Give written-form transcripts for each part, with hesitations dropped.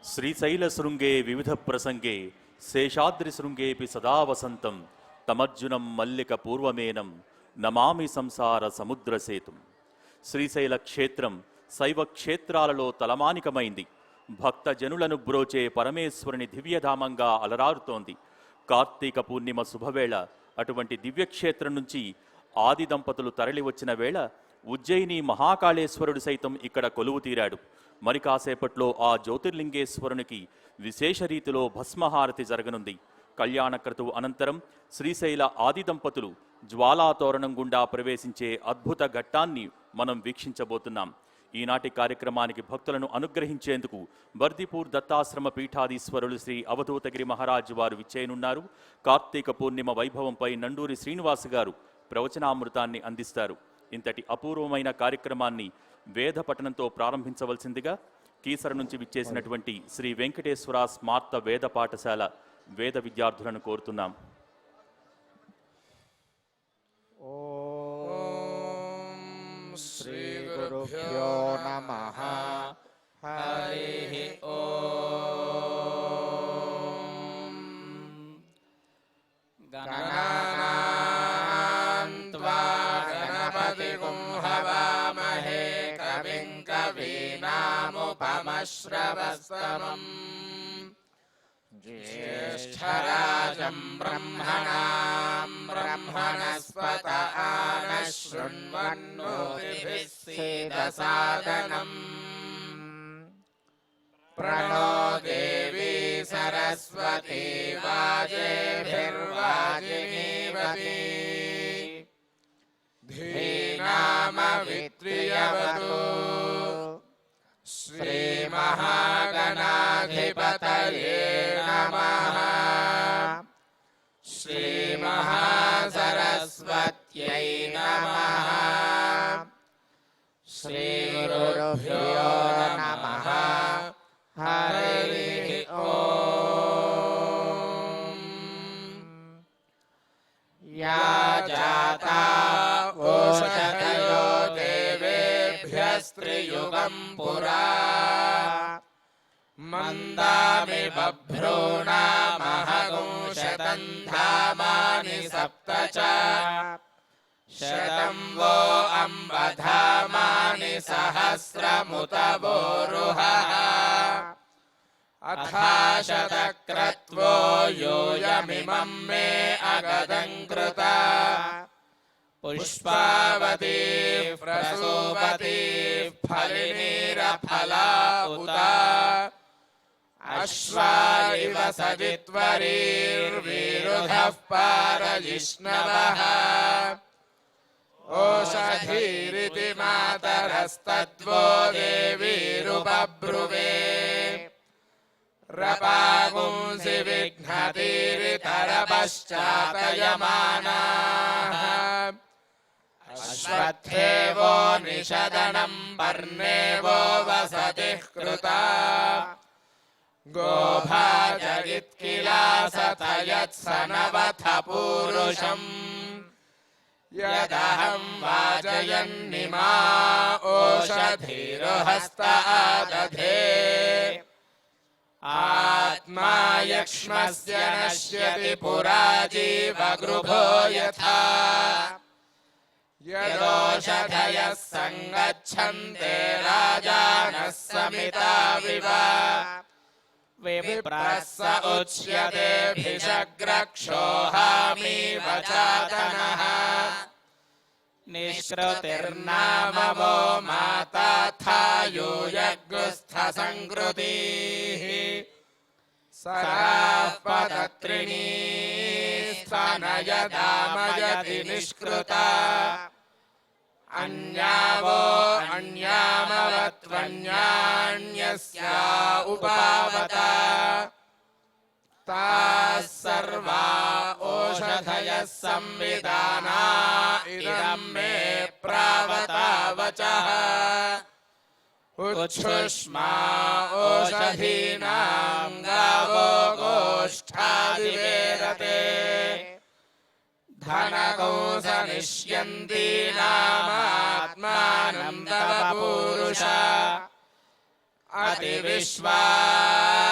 శ్రీశైలశృంగే వివిధ ప్రసంగే శేషాద్రిశృంగేపి సదా వసంతం తమర్జునం మల్లిక పూర్వమేనం నమామి సంసార సముద్రసేతుం. శ్రీశైల క్షేత్రం శైవ క్షేత్రాలలో తలమానికమైంది. భక్త జనులను బ్రోచే పరమేశ్వరుని దివ్యధామంగా అలరారుతోంది. కార్తీక పూర్ణిమ శుభవేళ అటువంటి దివ్యక్షేత్రం నుంచి ఆది దంపతులు తరలివచ్చిన వేళ ఉజ్జయిని మహాకాళేశ్వరుడు సైతం ఇక్కడ కొలువు తీరాడు. మరి కాసేపట్లో ఆ జ్యోతిర్లింగేశ్వరునికి విశేష రీతిలో భస్మహారతి జరగనుంది. కళ్యాణక్రతువు అనంతరం శ్రీశైల ఆది దంపతులు జ్వాలాతోరణం గుండా ప్రవేశించే అద్భుత ఘట్టాన్ని మనం వీక్షించబోతున్నాం. ఈనాటి కార్యక్రమానికి భక్తులను అనుగ్రహించేందుకు బర్దిపూర్ దత్తాశ్రమ పీఠాధీశ్వరులు శ్రీ అవధూతగిరి మహారాజు వారు విచ్చేయనున్నారు. కార్తీక పూర్ణిమ వైభవంపై నండూరి శ్రీనివాస్ గారు ప్రవచనామృతాన్ని అందిస్తారు. ఇంతటి అపూర్వమైన కార్యక్రమాన్ని వేద పఠనంతో ప్రారంభించవలసిందిగా కీసర నుంచి విచ్చేసినటువంటి శ్రీ వెంకటేశ్వర స్మార్త వేద పాఠశాల వేద విద్యార్థులను కోరుతున్నాం. శ్రీ గురుభ్యో నమః. హరి ఓం. గణానాం త్వా గణపతిగుం హవామహే కవిం కవీనాముపమశ్రవస్తమం జ్యేష్ఠరాజం బ్రహ్మణాం బ్రహ్మణస్పత ఆనః శృణ్వన్నోతిభిः సేదసాదనం. ప్రణో దేవీ సరస్వతీ వాజేభిర్వాజినీవతి ధీనామవిత్రియవతు. శ్రీమహాగణాధిపతయే నమః. శ్రీమహాసరస్వత్యై నమః. శ్రీగురుభ్యో నమః. హరి ఓం. యా జాతా ఓషధయో దేవేభ్యస్త్రియుగం పురా మందామి బభ్రూణామహగం శతం ధామాని సప్త చ శతం వో అంబధామాని సహస్రముత వోరుహః అథాశతక్రత్వో యూయమిమం మే అగదం కృతా పుష్పావతీ ప్రసూపతీ ఫలినీరఫలా ఉత అశ్వాయివ సజిత్వరీర్విరుధః పారజిష్ణవః ఓషధీరితి మాతరస్తద్వో దేవీరుపబ్రువే రపాగుంసి విఘ్నతీరితరపశ్చాతయమానాః అశ్వత్థేవో నిషదనం పర్ణేవో వసతిః కృతా గోభాజయిత్కిలాసతయత్సనవథ పూరుషం యదహం వాజయన్నిమా ఓషధీరుహస్త ఆదధే ఆత్మా యక్ష్మస్య నశ్యతి పురా జీవగృభో యథా యదోషధయః సంగచ్చన్తే రాజానః సమితావివ విప్రः స ఉచ్యతే భిషగ్రక్షోహామీవ చాతనః నిష్కృతిర్నామవో మాతాథాయూయగ్గుస్థ సంకృతిః సరాః పదత్రిణీ స్తనయదామయతి నిష్కృతా అన్యావో అన్యామవత్వన్యాన్యస్యా ఉపావత తాః సర్వా ఓషధయః సంవిధానా ఇదం మే ప్రావతావచః ఉచ్ఛుష్మా ఓషధీనాం గావో గోష్ఠాదివేరతే ధనకోశ నిష్యందీనామాత్మానం తవ పూరుష అతి విశ్వాస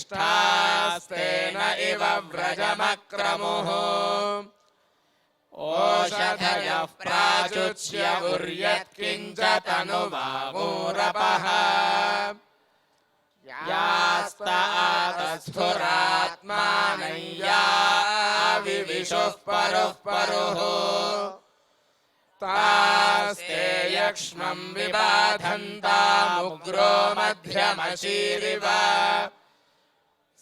प्रविष्टास्तेन इव व्रजमक्रमुः ओषधयः प्राचुच्य उर्यत्किञ्च तनुवामूरपः यास्तातस्थुरात्मानं या विविशुः परुः परुः तास्ते यक्ष्मं विबाधन्तामुग्रो मध्यमशीरिव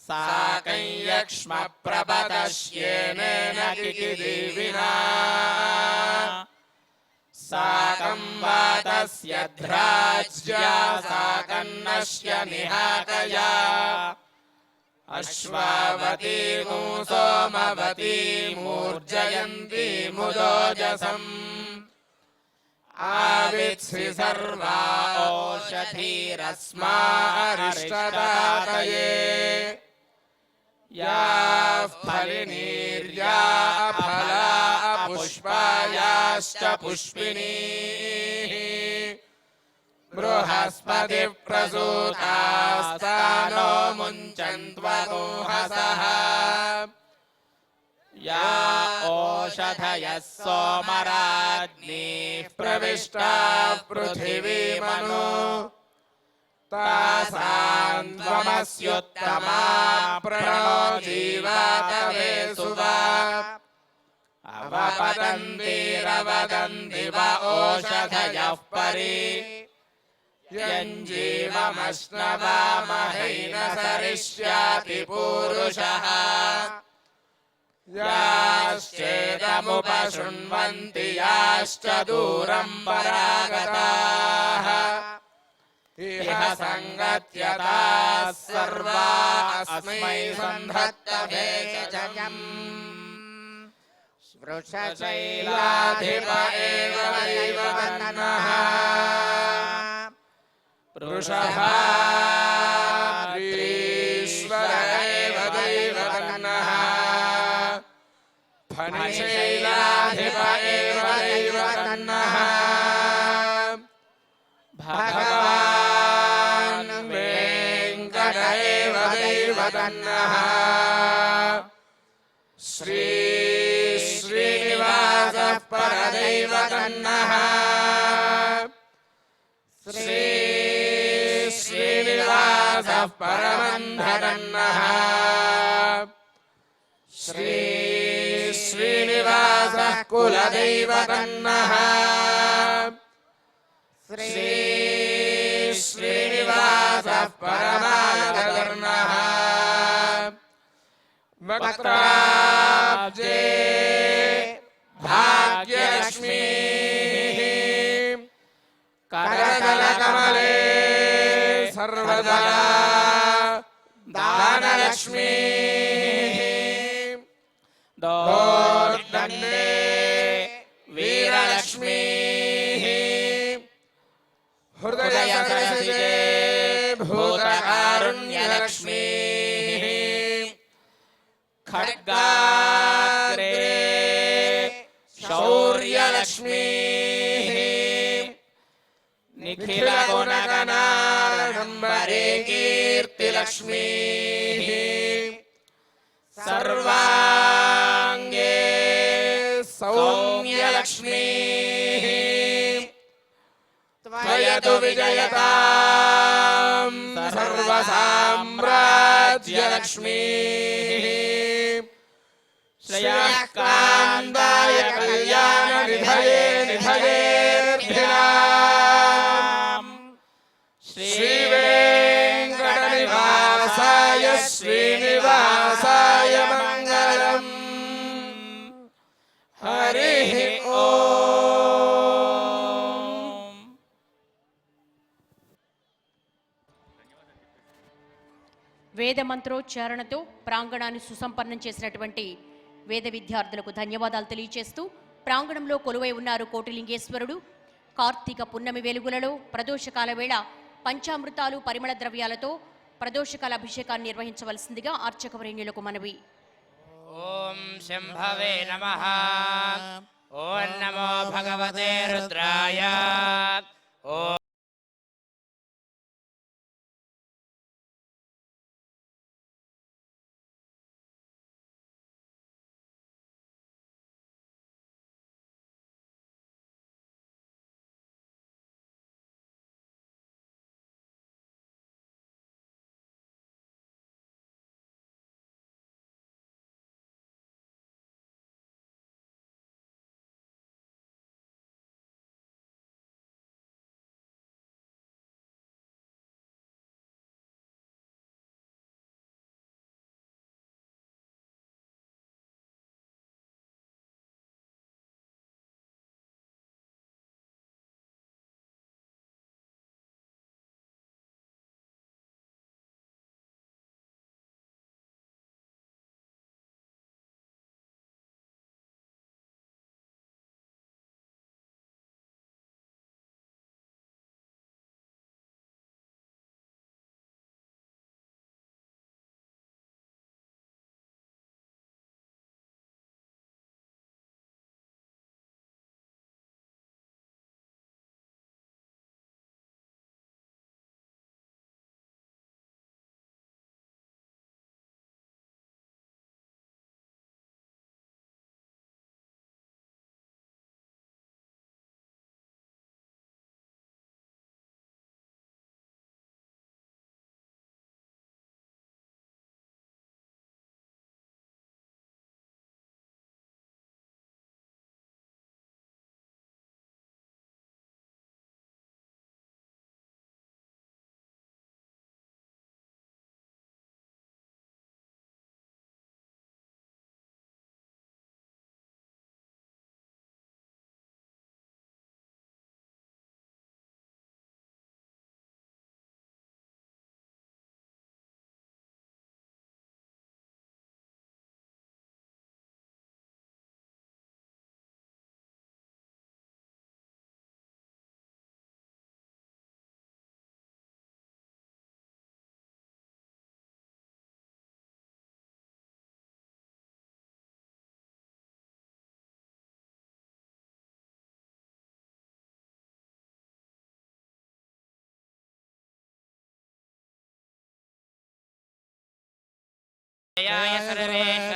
साकं यक्ष्म प्रपदश्येनेन किकिदीविना साकं वातस्य ध्राज्या साकन्नस्य निहाकया अश्वावती सोमवती मूर्जयन्ती मुदोजसम् आवित्सि सर्वा ओषधीरस्मारिष्टदातये याः फलिनीर्या फला पुष्पायाश्च पुष्पिणीः बृहस्पतिः प्रसूतास्तानो मुञ्चन्त्वगुंहसः या ओषधयः सोमराज्ञीः प्रविष्टाः पृथिवीमनु तासां त्वमस्युत्तमा प्रणो जीवातवे सुवा अवपदन्तिरवदन्ति व ओषधयः परि यञ्जीवमश्नवामहैन सरिष्याति पूरुषः याश्चेदमुपशृण्वन्ति याश्च दूरं परागताः इह सङ्गत्यताः सर्वा अस्मै सन्धत्तभेषजम् वृषशैलाधिप एव दैवतन्नः वृषभाद्रीश्वर एव दैवतन्नः फणिशैलाधिप एव दैवतन्नः भगवान् वेङ्कट एव दैवतन्नः श्रीनिवासः परदैवतन्नः श्रीनिवासः परमन्धतन्नः श्रीनिवासः कुलदैवतन्नः श्रीनिवासः परमानन्दतन्नः वक्त्राब्जे भाग्यलक्ष्मीः करतलकमले सर्वदा दानलक्ष्मीः दोर्दण्डे वीरलक्ष्मीः हृदयसरसिजे भूतकारुण्यलक्ष्मीः खड्गाग्रे शौर्यलक्ष्मीः निखिलगुणगणाडम्बरे कीर्तिलक्ष्मीः सर्वाङ्गे सौम्यलक्ष्मीः त्वयतु विजयतां सर्वसाम्राज्यलक्ष्मीः श्रेयः कान्ताय कल्याणनिधये निधयेऽर्थिनाम् श्रीवेङ्कटनिवासाय श्रीनिवासाय मङ्गलम् हरिः ओम्। వేద మంత్రోచ్చారణతో ప్రాంగణాన్ని సుసంపన్నం చేసినటువంటి వేద విద్యార్థులకు ధన్యవాదాలు తెలియజేస్తూ ప్రాంగణంలో కొలువై ఉన్నారు కోటిలింగేశ్వరుడు. కార్తీక పున్నమి వెలుగులలో ప్రదోషకాల వేళ పంచామృతాలు పరిమళ ద్రవ్యాలతో ప్రదోషకాల అభిషేకాన్ని నిర్వహించవలసిందిగా అర్చకవరేణ్యులకు మనవి. ఓం శంభవే నమః. ఓం నమో భగవతే రుద్రాయ. ఓం याय सर्वेश्वराय